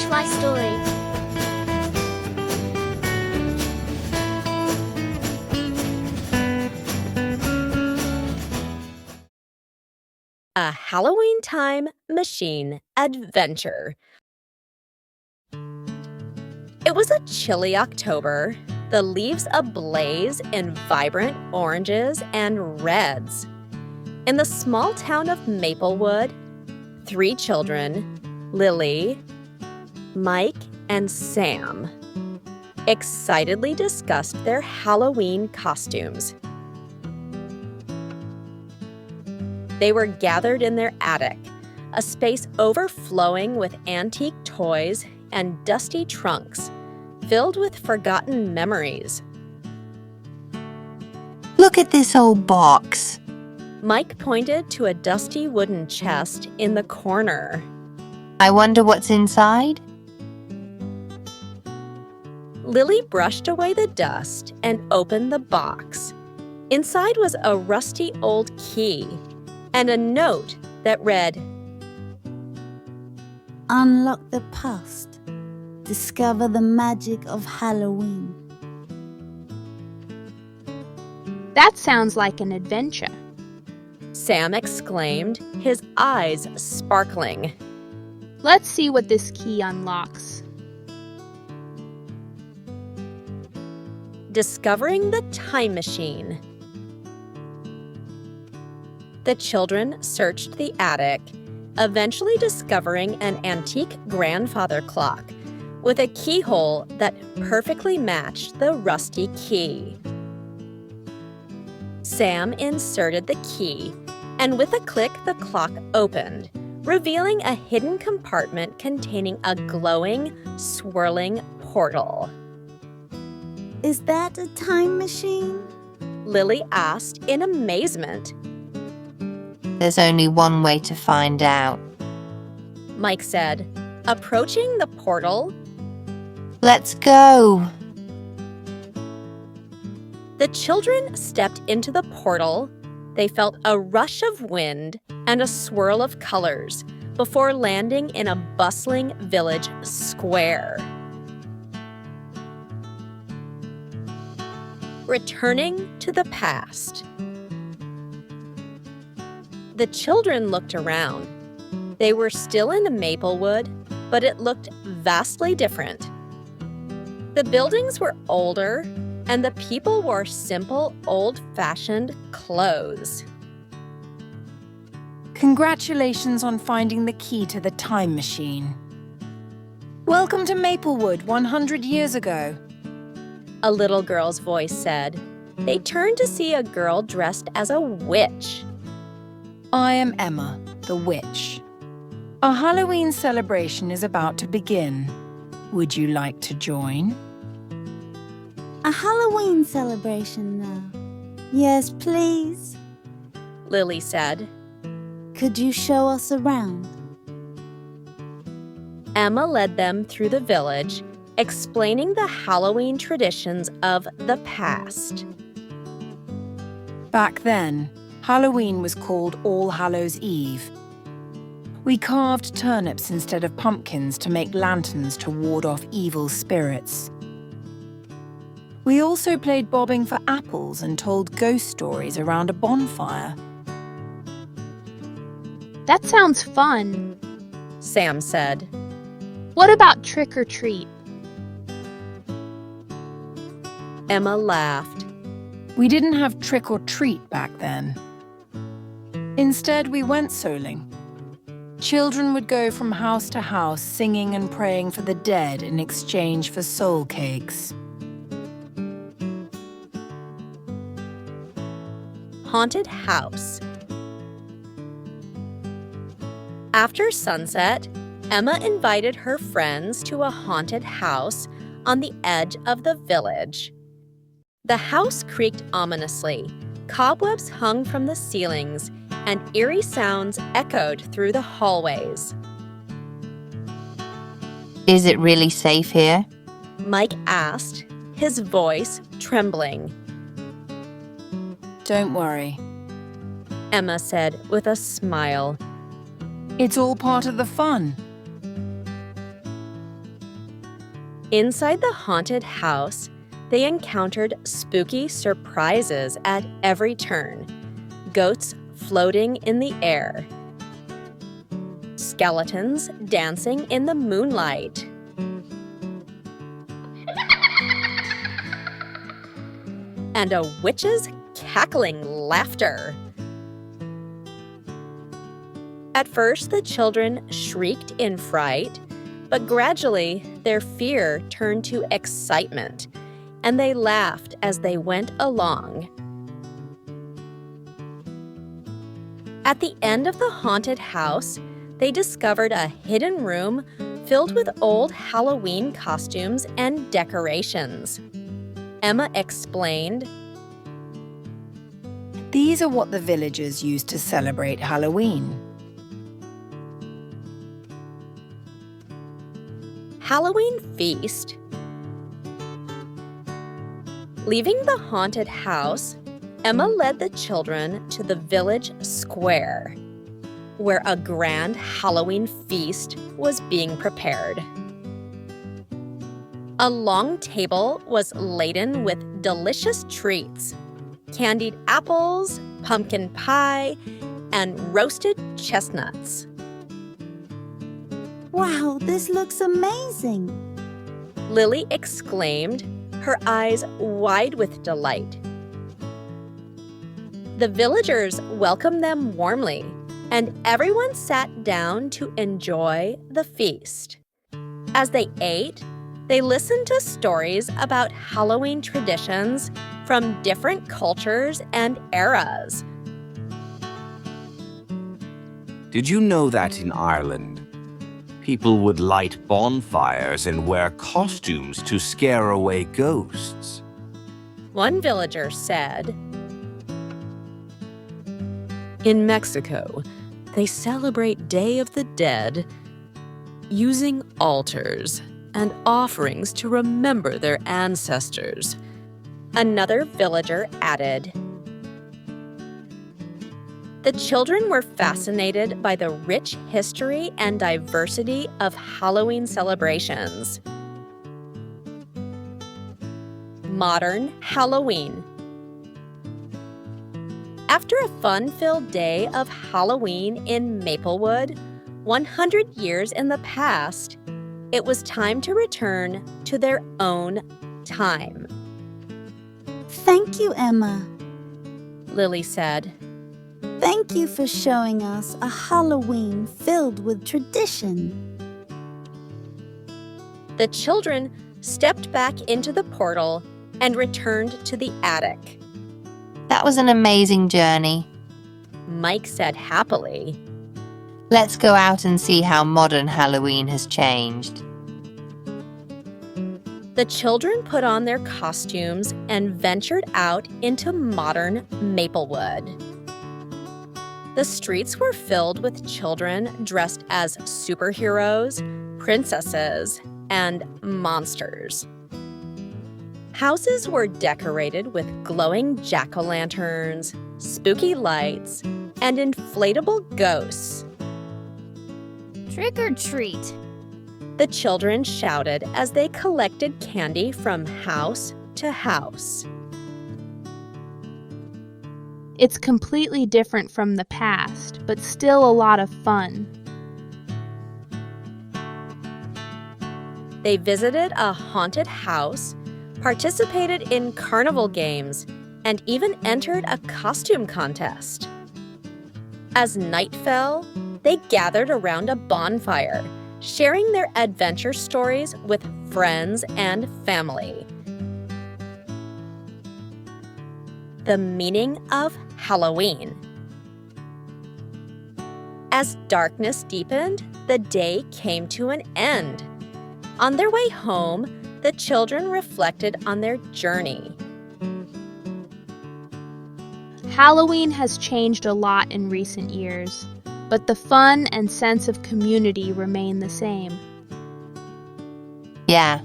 finish my story. A Halloween Time Machine Adventure. It was a chilly October, the leaves ablaze in vibrant oranges and reds. In the small town of Maplewood, 3 children, Lily, Mike, and Sam, excitedly discussed their Halloween costumes. They were gathered in their attic, a space overflowing with antique toys and dusty trunks, filled with forgotten memories. Look at this old box. Mike pointed to a dusty wooden chest in the corner. I wonder what's inside? Lily brushed away the dust and opened the box. Inside was a rusty old key and a note that read, "Unlock the past. Discover the magic of Halloween." That sounds like an adventure. Sam exclaimed, his eyes sparkling. Let's see what this key unlocks. Discovering the time machine. The children searched the attic, eventually discovering an antique grandfather clock with a keyhole that perfectly matched the rusty key. Sam inserted the key, and with a click, the clock opened, revealing a hidden compartment containing a glowing, swirling portal. "Is that a time machine?" Lily asked in amazement. There's only one way to find out. Mike said, approaching the portal. Let's go. The children stepped into the portal. They felt a rush of wind and a swirl of colors before landing in a bustling village square. Returning to the past. The children looked around. They were still in Maplewood, but it looked vastly different. The buildings were older, and the people wore simple, old-fashioned clothes. Congratulations on finding the key to the time machine. Welcome to Maplewood 100 years ago. A little girl's voice said. They turned to see a girl dressed as a witch. I am Emma, the witch. Our Halloween celebration is about to begin. Would you like to join? "A Halloween celebration now." "Yes, please." Lily said. "Could you show us around?" Emma led them through the village, explaining the Halloween traditions of the past. Back then, Halloween was called All Hallows' Eve. We carved turnips instead of pumpkins to make lanterns to ward off evil spirits. We also played bobbing for apples and told ghost stories around a bonfire. That sounds fun. Sam said. What about trick or treat? Emma laughed. We didn't have trick or treat back then. Instead, we went souling. Children would go from house to house singing and praying for the dead in exchange for soul cakes. Haunted house. After sunset, Emma invited her friends to a haunted house on the edge of the village. The house creaked ominously. Cobwebs hung from the ceilings, and eerie sounds echoed through the hallways. Is it really safe here? Mike asked, his voice trembling. Don't worry. Emma said with a smile. It's all part of the fun. Inside the haunted house, they encountered spooky surprises at every turn. Goats floating in the air, skeletons dancing in the moonlight, and a witch's cackling laughter. At first, the children shrieked in fright, but gradually their fear turned to excitement, and they laughed as they went along. At the end of the haunted house, they discovered a hidden room filled with old Halloween costumes and decorations. Emma explained, These are what the villagers used to celebrate Halloween. Halloween feast. Leaving the haunted house, Emma led the children to the village square, where a grand Halloween feast was being prepared. A long table was laden with delicious treats: candied apples, pumpkin pie, and roasted chestnuts. Wow, this looks amazing! Lily exclaimed, her eyes wide with delight. The villagers welcomed them warmly, and everyone sat down to enjoy the feast. As they ate, they listened to stories about Halloween traditions from different cultures and eras. Did you know that in Ireland, people would light bonfires and wear costumes to scare away ghosts? One villager said, "In Mexico, they celebrate Day of the Dead using altars and offerings to remember their ancestors." Another villager added, the children were fascinated by the rich history and diversity of Halloween celebrations. Modern Halloween. After a fun-filled day of Halloween in Maplewood, 100 years in the past, it was time to return to their own time. Thank you, Emma. Lily said, Thank you for showing us a Halloween filled with tradition. The children stepped back into the portal and returned to the attic. That was an amazing journey. Mike said happily. Let's go out and see how modern Halloween has changed. The children put on their costumes and ventured out into modern Maplewood. The streets were filled with children dressed as superheroes, princesses, and monsters. Houses were decorated with glowing jack-o'-lanterns, spooky lights, and inflatable ghosts. Trick or treat. The children shouted as they collected candy from house to house. It's completely different from the past, but still a lot of fun. They visited a haunted house, participated in carnival games, and even entered a costume contest. As night fell, they gathered around a bonfire, sharing their adventure stories with friends and family. The meaning of Halloween. As darkness deepened, the day came to an end. On their way home, the children reflected on their journey. Halloween has changed a lot in recent years, but the fun and sense of community remain the same. Yeah,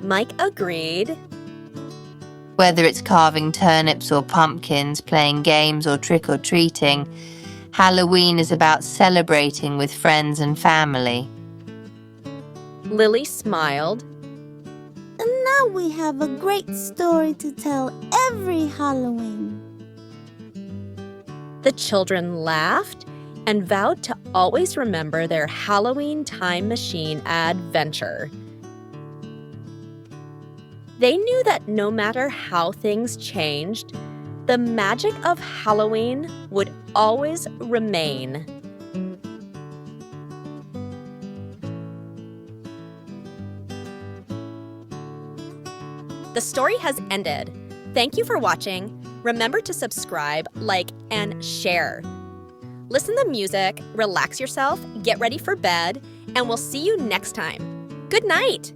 Mike agreed. whether it's carving turnips or pumpkins, playing games or trick-or-treating, Halloween is about celebrating with friends and family. Lily smiled. And now we have a great story to tell every Halloween. The children laughed and vowed to always remember their Halloween time machine adventure. They knew that no matter how things changed, the magic of Halloween would always remain. The story has ended. Thank you for watching. Remember to subscribe, like, and share. Listen to music, relax yourself, get ready for bed, and we'll see you next time. Good night!